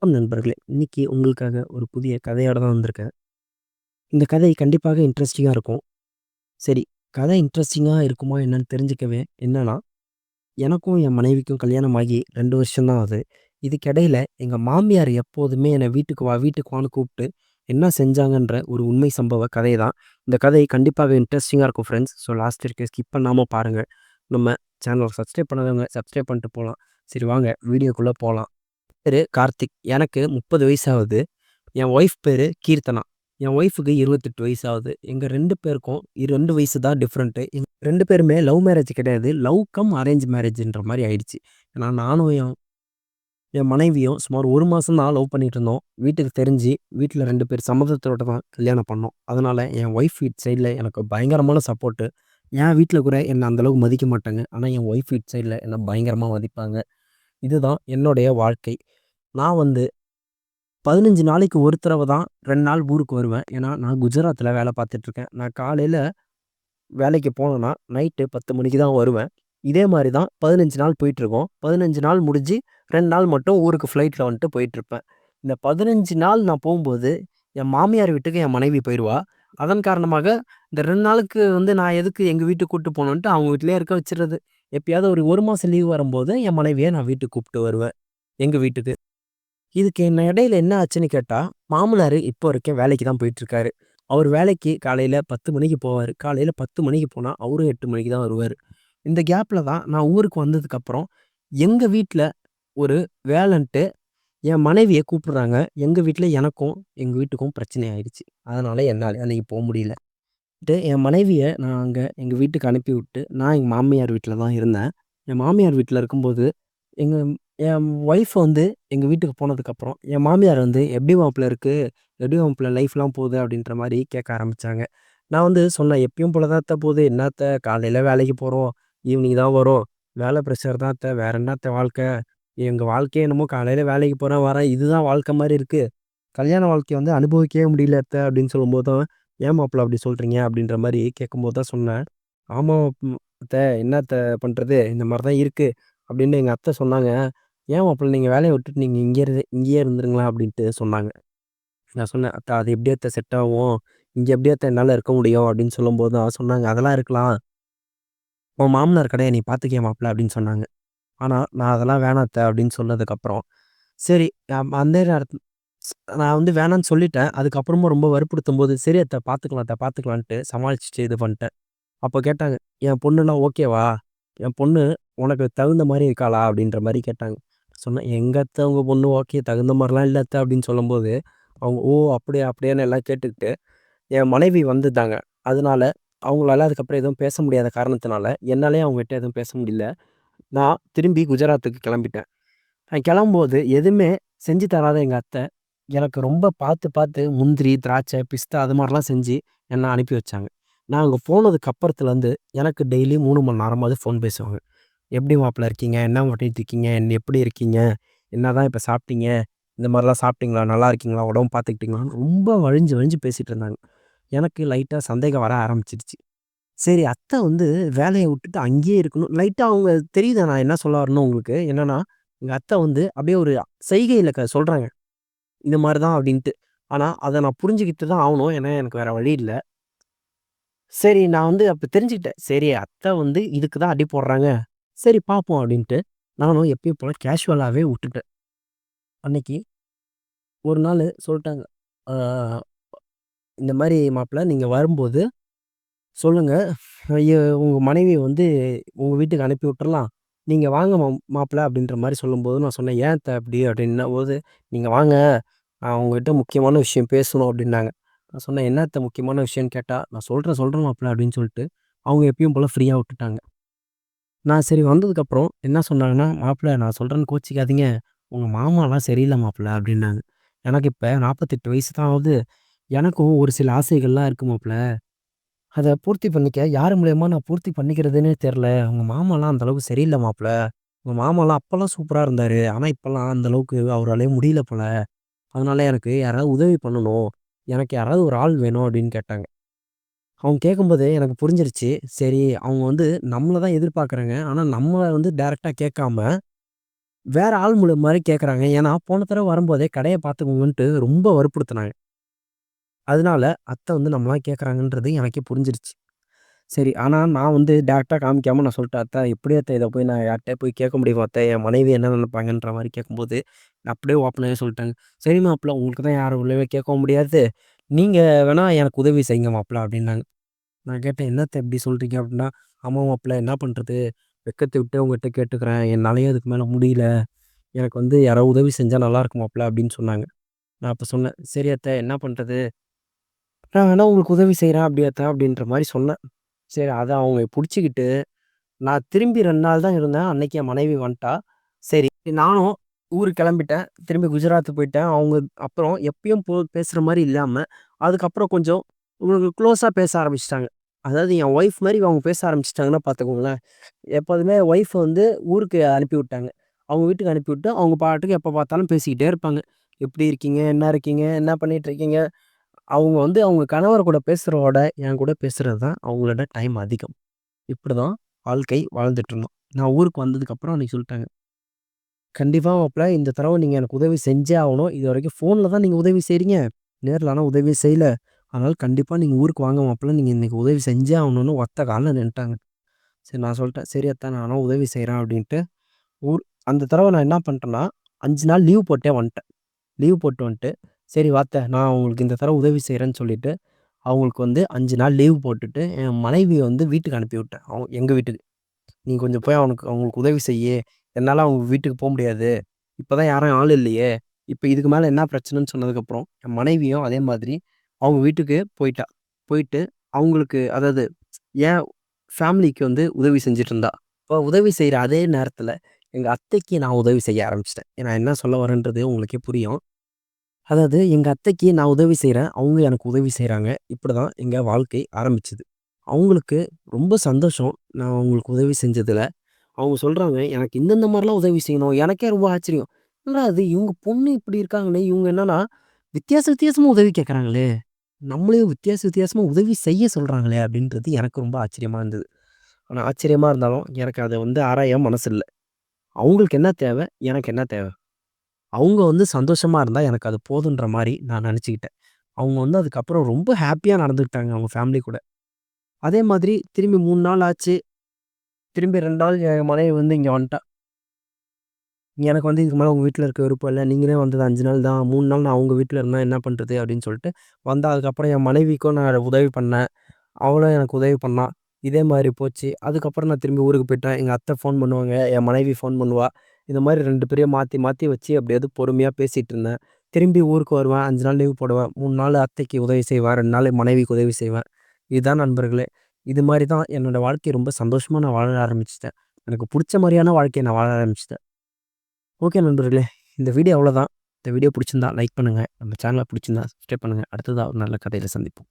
நண்பர்களே! இன்னைக்கு உங்களுக்காக ஒரு புதிய கதையோட தான் வந்திருக்கேன். இந்த கதை கண்டிப்பாக இன்ட்ரஸ்டிங்கா இருக்கும். சரி, கதை இன்ட்ரஸ்டிங்கா இருக்குமா என்னன்னு தெரிஞ்சுக்கவே என்னன்னா, எனக்கும் என் மனைவிக்கும் கல்யாணம் ஆகி 2 வருஷம் தான் ஆகுது. இதுக்கிடையில எங்க மாமியார் எப்போதுமே என்ன வீட்டுக்கு வா, வீட்டுக்கு வான்னு கூப்பிட்டு என்ன செஞ்சாங்கன்ற ஒரு உண்மை சம்பவ கதை தான். இந்த கதை கண்டிப்பாக இன்ட்ரஸ்டிங்கா இருக்கும் ஃப்ரெண்ட்ஸ். ஸோ லாஸ்ட் வரைக்கும் ஸ்கிப் பண்ணாம பாருங்க. நம்ம சேனல சப்ஸ்கிரைப் பண்ணாதவங்க சப்ஸ்கிரைப் பண்ணிட்டு போலாம். சரி வாங்க வீடியோக்குள்ள போலாம். பேரு கார்த்திக். எனக்கு 30 வயசு ஆகுது. என் ஒய்ஃப் பேரு கீர்த்தனா. என் ஒய்ஃப்‌க்கு 28 வயசு ஆகுது. எங்க 2 பேருக்கும் 2 வயசு தான் டிஃபரண்ட்டு. 2 பேருமே லவ் மேரேஜ் கிடையாது. லவ் கம் அரேஞ்ச் மேரேஜ்ன்ற மாரி ஆயிடுச்சு. ஏன்னா நானும் என் மனைவியும் சுமார் 1 மாசம் தான் லவ் பண்ணிட்டு இருந்தோம். வீட்டுக்கு தெரிஞ்சு வீட்ல 2 பேர் சம்மதத்தோட தான் கல்யாணம் பண்ணோம். அதனால என் ஒய்ஃப் வீட் சைட்ல எனக்கு பயங்கரமான சப்போர்ட்டு. என் வீட்ல கூட என்ன அந்த அளவுக்கு மதிக்க மாட்டாங்க. ஆனா என் ஒய்ஃப் வீட் சைட்ல என்ன பயங்கரமா மதிப்பாங்க. இதுதான் என்னுடைய வாழ்க்கை. நான் வந்து 15 நாளைக்கு ஒரு தடவ தான் 2 நாள் ஊருக்கு வருவேன். ஏன்னா, நான் குஜராத்ல வேலை பார்த்துட்டுருக்கேன். நான் காலையில வேலைக்கு போனேன்னா, நைட்டு 10 மணிக்கு தான் வருவேன். இதே மாரி தான் 15 நாள் போயிட்டுருக்கும். 15 நாள் முடிஞ்சு 2 நாள் மட்டும் ஊருக்கு ஃப்ளைட்ல வந்துட்டு போயிட்டுருப்பேன். இந்த 15 நாள் நான் போம்போது, என் மாமியார் வீட்டுக்கு என் மனைவி போயிருவா. அதன் காரணமாக இந்த 2 நாளுக்கு வந்து நான் எதுக்கு எங்க வீட்டுக்கு கூட்டு போணுன்ட்டு அவங்க வீட்லயே இருக்க வச்சுறது. எப்பயாவது ஒரு 1 மாசம் லீவ் வரும்போது, என் மனைவிய நான் வீட்டுக்கு கூப்பிட்டு வருவேன். எங்க வீட்டுக்கு. இதுக்கு என்ன இடையில என்ன ஆச்சுன்னு கேட்டா, மாமனாரு இப்போ வரைக்கும் வேலைக்கு தான் போயிட்டுருக்காரு. அவரு வேலைக்கு காலையில 10 மணிக்கு போவாரு. காலையில 10 மணிக்கு போனா, அவரும் 8 மணிக்கு தான் வருவாரு. இந்த கேப்ல தான் நான் ஊருக்கு வந்ததுக்கப்புறம், எங்க வீட்ல ஒரு வேலன்ட்டு என் மனைவிய கூப்பிடுறாங்க. எங்க வீட்ல எனக்கும், எங்க வீட்டுக்கும் பிரச்சனை ஆயிடுச்சு. அதனால என்னால அன்னைக்கு முடியல. என் மனைவிய நான் அங்க எங்க வீட்டுக்கு அனுப்பிவிட்டு, நான் எங்க மாமியார் வீட்ல தான் இருந்தேன். என் மாமியார் வீட்ல இருக்கும்போது, எங்க என் ஒய்ஃப் வந்து எங்க வீட்டுக்கு போனதுக்கப்புறம், என் மாமியார் வந்து "எப்படி மாப்பிள இருக்கு? எப்படி மாப்பிள லைஃப்லாம் போகுது?" அப்படின்ற மாரி கேட்க ஆரம்பிச்சாங்க. நான் வந்து சொன்னேன், "எப்பயும் போல தான் அத்த போகுது. என்ன அத்த காலையில வேலைக்கு போறோம், ஈவினிங் தான் வரோம். வேலை ப்ரெஷர் தான் அத்த. வேற என்ன அத்த வாழ்க்கை? எங்க வாழ்க்கையே என்னமோ காலையில வேலைக்கு போறேன், வரேன். இதுதான் வாழ்க்கை மாரி இருக்கு. கல்யாண வாழ்க்கைய வந்து அனுபவிக்கவே முடியல அத்த." அப்படின்னு சொல்லும்போது தான், "ஏன் மாப்பிள அப்படி சொல்றீங்க?" அப்படின்ற மாரி கேட்கும்போது தான் சொன்னேன். "ஆமா அத்த, என்ன அத்த பண்றது? இந்த மாரி தான் இருக்கு." அப்படின்னு எங்க அத்தை சொன்னாங்க. "ஏன் மாப்பிள நீங்க வேலைய விட்டுட்டு நீங்க இங்கேயே இருந்துருங்களேன்" அப்படின்ட்டு சொன்னாங்க. நான் சொன்னேன், "அத்த அது எப்படி அத்த செட் ஆகும்? இங்க எப்படி அத்த என்னால இருக்க முடியும்?" அப்படின்னு சொல்லும்போது தான் சொன்னாங்க, "அதெல்லாம் இருக்கலாம். உன் மாமனார் கடைய நீ பார்த்துக்கயே மாப்பிள" அப்படின்னு சொன்னாங்க. ஆனா, நான் அதெல்லாம் வேணாம் அத்த அப்படின்னு சொன்னதுக்கப்புறம், சரி அந்த நேரத்துல நான் வந்து வேணான்னு சொல்லிட்டேன். அதுக்கப்புறமும் ரொம்ப வற்புறுத்தும்போது, "சரி அத்த பார்த்துக்கலாம் அத்த பார்த்துக்கலான்ட்டு" சமாளிச்சுட்டு இது பண்ணிட்டேன். அப்ப கேட்டாங்க, "என் பொண்ணுலாம் ஓகேவா? என் பொண்ணு உனக்கு தகுந்த மாரி இருக்காளா?" அப்படின்ற மாரி கேட்டாங்க. சொன்னேன், "எங்க அத்த உங்க பொண்ணு ஓகே. தகுந்த மாரிலாம் இல்ல அத்த" அப்படின்னு சொல்லும்போது, அவங்க "ஓ! அப்படியா?" அப்படியான்னு எல்லாம் கேட்டுக்கிட்டு, என் மனைவி வந்துட்டாங்க. அதனால அவங்களால அதுக்கப்புறம் எதுவும் பேச முடியாத காரணத்தினால, என்னாலயும் அவங்ககிட்ட எதுவும் பேச முடியல. நான் திரும்பி குஜராத்துக்கு கிளம்பிட்டேன். நான் கிளம்பும்போது எதுவுமே செஞ்சு தராத எங்க அத்தை, எனக்கு ரொம்ப பார்த்து பார்த்து முந்திரி, திராட்சை, பிஸ்தா அது மாரிலாம் செஞ்சு என்ன அனுப்பி வச்சாங்க. நான் அங்க போனதுக்கு அப்புறத்துலருந்து எனக்கு டெய்லி 3 மணி நேரமாவது ஃபோன் பேசுவாங்க. "எப்படி மாப்பிள இருக்கீங்க? என்ன பண்ணிட்டு இருக்கீங்க? எப்படி இருக்கீங்க? என்னதான் இப்ப சாப்பிட்டீங்க? இந்த மாரிலாம் சாப்பிட்டீங்களா? நல்லா இருக்கீங்களா? உடம்பு பார்த்துக்கிட்டீங்களான்னு?" ரொம்ப வழிஞ்சு வழிஞ்சு பேசிட்டு இருந்தாங்க. எனக்கு லைட்டா சந்தேகம் வர ஆரம்பிச்சுருச்சு. சரி அத்தை வந்து வேலைய விட்டுட்டு அங்கேயே இருக்கணும். லைட்டா அவங்க தெரியுதா நான் என்ன சொல்ல வரேன்னு உங்களுக்கு? என்னன்னா, எங்க அத்தை வந்து அப்படியே ஒரு செய்கையில சொல்றாங்க. இது மாரி தான் அப்படின்ட்டு. ஆனா, அத நான் புரிஞ்சுகிட்டு தான் ஆவணும். ஏன்னா, எனக்கு வேற வழி இல்ல. சரி நான் வந்து அப்ப தெரிஞ்சுக்கிட்டேன். சரி அத்தை வந்து இதுக்கு தான் அடி போடுறாங்க. சரி பார்ப்போம் அப்படின்ட்டு, நானும் எப்பயும் போல கேஷுவலாவே விட்டுட்டேன். அன்னைக்கு ஒரு நாளு சொல்ட்டாங்க. ஆ இந்த மாரி மாப்பிள நீங்க வரும்போது சொல்லுங்க. ஐயோ! உங்க மனைவிய வந்து உங்க வீட்டுக்கு அனுப்பி விட்டுறலாம். நீங்க வாங்க மாப்பிள அப்படின்ற மாரி சொல்லும்போது, நான் சொன்னேன், "ஏன் அத்த அப்படி?" அப்படின்னம்போது, "நீங்க வாங்க. நான் உங்ககிட்ட முக்கியமான விஷயம் பேசணும்" அப்படின்னாங்க. நான் சொன்னேன், "என்ன அத்த முக்கியமான விஷயம்ன்னு?" கேட்டா, "நான் சொல்றேன், சொல்றேன் மாப்பிள" அப்படின்னு சொல்லிட்டு, அவங்க எப்பயும் போல ஃப்ரீயா விட்டுட்டாங்க. நான் சரி வந்ததுக்கப்புறம் என்ன சொன்னாங்கன்னா, "மாப்பிள நான் சொல்றேன்னு கோச்சிக்காதீங்க. உங்க மாமாலாம் சரியில்ல மாப்பிள" அப்படின்னாங்க. எனக்கு இப்ப 48 வயசு தான் ஆகுது. எனக்கும் ஒரு சில ஆசைகள்லாம் இருக்கு மாப்பிள. அத பூர்த்தி பண்ணிக்க யார் மூலியமா நான் பூர்த்தி பண்ணிக்கிறதுன்னே தெர்ல. உங்க மாமாலாம் அந்த அளவுக்கு சரியில்ல மாப்ள. உங்க மாமாலாம் அப்பலாம் சூப்பரா இருந்தாரு. ஆனா இப்பலாம் அந்த அளவுக்கு அவராலயே முடியல போல. அதனால எனக்கு யாராவது உதவி பண்ணணும். எனக்கு யாராவது ஒரு ஆள் வேணும் அப்டின்னு கேட்டாங்க. அவங்க கேட்கும்போது எனக்கு புரிஞ்சிருச்சு. சரி அவங்க வந்து நம்மள தான் எதிர்பார்க்குறாங்க. ஆனா நம்மள வந்து டைரக்ட்டா கேட்காம, வேற ஆள் மாரி கேட்குறாங்க. ஏன்னா, போன தடவ வரும்போதே கடைய பார்த்துக்கோங்கன்ட்டு ரொம்ப வற்புறுத்துனாங்க. அதனால அத்தை வந்து நம்மளா கேட்குறாங்கன்றது எனக்கே புரிஞ்சிருச்சு. சரி, ஆனா நான் வந்து டைரக்ட்டா காமிக்காம நான் சொல்லிட்டேன், "அத்தை எப்படி அத்தை இத போய் நான் யார்ட்டயா போய் கேட்க முடியுமா அத்தை? என் மனைவி என்ன நினைப்பாங்கன்ற" மாரி கேட்கும்போது, நான் அப்படியே ஓப்பனாவே சொல்லிட்டேங்க. "சரி மாப்பிள, உங்களுக்கு தான் யாரும் உள்ளவே கேட்கவும் முடியாது. நீங்க வேணா எனக்கு உதவி செய்யுங்க மாப்பிள" அப்படின்னாங்க. நான் கேட்டேன், "என்ன அத்தை இப்படி சொல்றீங்க?" அப்படின்னா, "ஆமா மாப்பிள, என்ன பண்றது? வெட்கத்த விட்டு உங்ககிட்ட கேட்டுக்கிறேன். என்னாலயும் அதுக்கு மேல முடியல. எனக்கு வந்து யாராவது உதவி செஞ்சா நல்லாயிருக்கும் மாப்பிள" அப்படின்னு சொன்னாங்க. நான் அப்ப சொன்னேன், "சரி அத்தை, என்ன பண்றது? நான் வேணா உங்களுக்கு உதவி செய்றேன் அப்படி அத்தை" அப்படின்ற மாரி சொன்னேன். சரி, அத அவங்க புடிச்சுக்கிட்டு, நான் திரும்பி 2 நாள் தான் இருந்தேன். அன்னைக்கு என் மனைவி வந்துட்டா. சரி, நானும் ஊருக்கு கிளம்பிட்டேன். திரும்பி குஜராத் போயிட்டேன். அவங்க அப்புறம் எப்பயும் பேசுற மாரி இல்லாம, அதுக்கப்புறம் கொஞ்சம் ஒரு க்ளோஸா பேச ஆரம்பிச்சுட்டாங்க. அதாவது என் ஒய்ஃப் மாரி அவங்க பேச ஆரம்பிச்சுட்டாங்கன்னா பார்த்துக்கோங்களேன். எப்போதுமே ஒய்ஃப் வந்து ஊருக்கு அனுப்பி விட்டாங்க. அவங்க வீட்டுக்கு அனுப்பிவிட்டு, அவங்க பாட்டுக்கு எப்ப பார்த்தாலும் பேசிக்கிட்டே இருப்பாங்க. "எப்படி இருக்கீங்க? என்ன இருக்கீங்க? என்ன பண்ணிட்டு இருக்கீங்க?" அவங்க வந்து அவங்க கணவர் கூட பேசுறதோட, என் கூட பேசுறது தான் அவங்களோட டைம் அதிகம். இப்படிதான் வாழ்க்கை வாழ்ந்துட்டு இருந்தோம். நான் ஊருக்கு வந்ததுக்கப்புறம் அன்னைக்கு சொல்லிட்டாங்க. "கண்டிப்பா மாப்ள, இந்த தடவ நீங்க எனக்கு உதவி செஞ்சே ஆவணும். இதுவரைக்கும் ஃபோன்ல தான் நீங்க உதவி செய்றீங்க. நேர்ல ஆனா உதவியே செய்யல. அதனால கண்டிப்பா நீங்க ஊருக்கு வாங்க மாப்ள. நீங்க இன்னைக்கு உதவி செஞ்சே ஆவணும்னு" ஒத்த கால்ல நின்னுட்டாங்க. சரி, நான் சொல்லிட்டேன், "சரி அத்த, நானும் உதவி செய்றேன்" அப்படின்ட்டு ஊர் அந்த தடவ நான் என்ன பண்ணிட்டேன்னா, 5 நாள் லீவ் போட்டே வந்துட்டேன். லீவ் போட்டு வந்துட்டு, "சரி வா அத்த, நான் உங்களுக்கு இந்த தடவ உதவி செய்றேன்னு" சொல்லிட்டு, அவங்களுக்கு வந்து 5 நாள் லீவ் போட்டுட்டு, என் மனைவிய வந்து வீட்டுக்கு அனுப்பி விட்டேன். எங்க வீட்டுக்கு. "நீ கொஞ்சம் போய் அவங்களுக்கு உதவி செய்யி. என்னால அவங்க வீட்டுக்கு முடியாது. இப்பதான் யாரும் ஆள் இல்லையே. இப்ப இதுக்கு மேல என்ன பிரச்சனைன்னு" சொன்னதுக்கப்புறம், என் மனைவியும் அதே மாதிரி அவங்க வீட்டுக்கு போயிட்டா. போயிட்டு அவங்களுக்கு, அதாவது என் ஃபேமிலிக்கு வந்து உதவி செஞ்சுட்டு இருந்தா. அப்ப உதவி செய்ற அதே நேரத்துல, எங்க அத்தைக்கு நான் உதவி செய்ய ஆரம்பிச்சுட்டேன். நான் என்ன சொல்ல வரேன்றது உங்களுக்கே புரியும். அதாவது எங்க அத்தைக்கு நான் உதவி செய்றேன். அவங்க எனக்கு உதவி செய்றாங்க. இப்படிதான் எங்க வாழ்க்கை ஆரம்பிச்சது. அவங்களுக்கு ரொம்ப சந்தோஷம், நான் அவங்களுக்கு உதவி செஞ்சதுல. அவங்க சொல்றாங்க, "எனக்கு இந்தந்த மாரிலாம் உதவி செய்யணும்." எனக்கே ரொம்ப ஆச்சரியம். என்னடா இது, இவங்க பொண்ணு இப்படி இருக்காங்களே, இவங்க என்னன்னா வித்தியாச வித்தியாசமா உதவி கேட்கறாங்களே! நம்மளையும் வித்தியாச வித்தியாசமா உதவி செய்ய சொல்றாங்களே! அப்படின்றது எனக்கு ரொம்ப ஆச்சரியமா இருந்தது. ஆனா ஆச்சரியமா இருந்தாலும், எனக்கு அத வந்து ஆராய மனசு இல்ல. அவங்களுக்கு என்ன தேவ? எனக்கு என்ன தேவ? அவங்க வந்து சந்தோஷமா இருந்தா எனக்கு அது போதுன்ற மாரி நான் நெனச்சுக்கிட்டேன். அவங்க வந்து அதுக்கப்புறம் ரொம்ப ஹேப்பியா நடந்துக்கிட்டாங்க அவங்க ஃபேமிலி கூட. அதே மாதிரி திரும்பி 3 நாள் ஆச்சு. திரும்பி 2 நாள் என் மனைவி வந்து இங்க வந்துட்டா. எனக்கு வந்து இதுக்கு மேல உங்க வீட்ல இருக்க விருப்பம் இல்ல. நீங்களே வந்தது 5 நாள் தான். 3 நாள் நான் உங்க வீட்ல இருந்தா என்ன பண்றது? அப்படின்னு சொல்லிட்டு வந்தா. அதுக்கப்புறம் என் மனைவிக்கும் நான் உதவி பண்ணேன். அவளும் எனக்கு உதவி பண்ணா. இதே மாரி போச்சு. அதுக்கப்புறம் நான் திரும்பி ஊருக்கு போயிட்டேன். எங்க அத்தை ஃபோன் பண்ணுவாங்க. என் மனைவி ஃபோன் பண்ணுவா. இந்த மாரி 2 பேரையும் மாத்தி மாத்தி வச்சு எப்படியாவது பொறுமையா பேசிட்டு இருந்தேன். திரும்பி ஊருக்கு வருவேன். 5 நாள் லீவ் போடுவேன். 3 நாள் அத்தைக்கு உதவி செய்வேன். 2 நாள் என் மனைவிக்கு உதவி செய்வேன். இதுதான் நண்பர்களே. இது மாரி தான் என்னோட வாழ்க்கை ரொம்ப சந்தோஷமா நான் வாழ ஆரம்பிச்சுட்டேன். எனக்கு புடிச்ச மாரியான வாழ்க்கைய நான் வாழ ஆரம்பிச்சுட்டேன். ஓகே நண்பர்களே. இந்த வீடியோ அவ்வளோதான். இந்த வீடியோ புடிச்சிருந்தா லைக் பண்ணுங்க. நம்ம சேனல புடிச்சிருந்தா சப்ஸ்கிரைப் பண்ணுங்க. அடுத்ததா ஒரு நல்ல கதையில சந்திப்போம்.